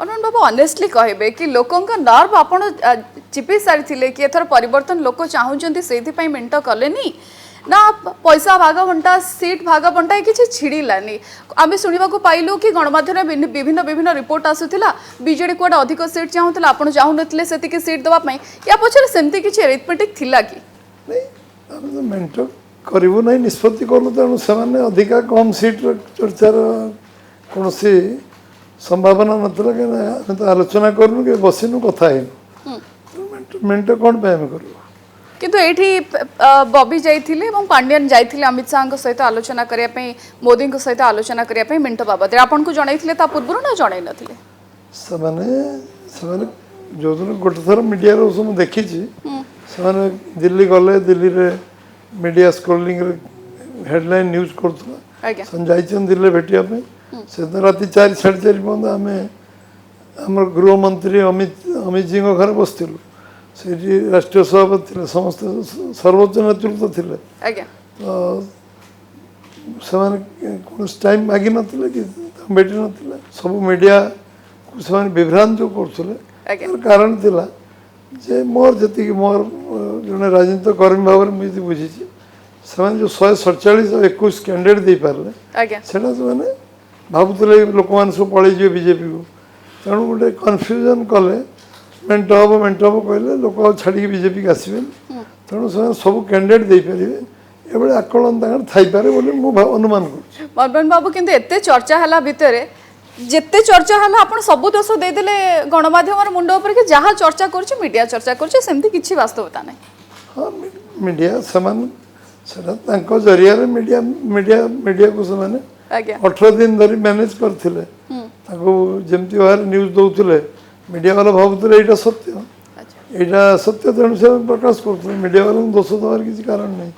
अनुन बाबू honestly कहबे कि लोकों का नर्व आपण चिपी सारी कि एथर परिवर्तन लोक चाहूँ से मेंट कलेनी ना पैसा भाग बंटा सीट भाग बंटा किसी छिड़लानी आम शुणा पाइलु कि गणमाध्यम विभिन्न विभिन्न रिपोर्ट आसूला बीजेडी कौटे अधिक सीट चाहूला आप चाहून से सीट देवाई या पचर सेमती किसी एरिथमेटिक थिला कि मेंट करू ना निष्पत्ति कलु तेणु से अधिका कम सीट चर्चार कौन संभावना नाला कहीं तो आलोचना करूँ कि बसिनु कथा मेंट कौन पे आम करूँ किंतु एठी बॉबी जाइथिले एवं पांड्यन जाइथिले अमित शाह सहित आलोचना करिया पई मोदी सहित आलोचना करिया पई मेंट बाबद आपन को जणाइथिले ता पूर्व ना जणाइ नथिले से जो दिन गोटे थर मीडिया रो सब देखी से दिल्ली गले दिल्ली रे मीडिया स्क्रोलिंग रे हेडलाइन न्यूज करथला सन जाइछन दिल्ली भेटिया पे से राति 4 4:30 पर्यंत आमे हमर गृह मंत्री अमित जी घर बसथिलु से राष्ट्रीय सभापति थे समस्त सर्वोच्च नेतृत्व थे तो कौन टाइम मागि नथिले कि भेटी नथिले सब मीडिया को विभ्रांत जो कर कारण थिला जे मोर जति मोर जने राजनीतिक कर्मी भाव में मुझे बुझी से जो 147 और 21 कैंडिडेट दे पारे सेटा से भावुले लोक मैंने सब पलैजे बीजेपी को तेणु गोटे कन्फ्यूजन कले मेंट हम कहले लोक छाड़ी बीजेपी आसबे तेणु से सब कैंडिडेट दे पारे ये आकलन थाईपे बोली मुझे अनुमान कर बाबू किंतु एते चर्चा हला भितरे जेते चर्चा हला आपण सब दोष देदेले गणमाध्यम मुंड ऊपर कि जहाँ चर्चा कर मीडिया चर्चा कर सेमती किछि वास्तवता नहीं हाँ मीडिया से जरिया मीडिया मीडिया मीडिया को से 18 दिन धरी मैनेज करते जमती बाहर न्यूज दौले मीडिया वाला भावुले यहाँ सत्य यहाँ सत्य तेणु से प्रकाश करते मीडिया वाला दोष देवार किसी कारण नहीं।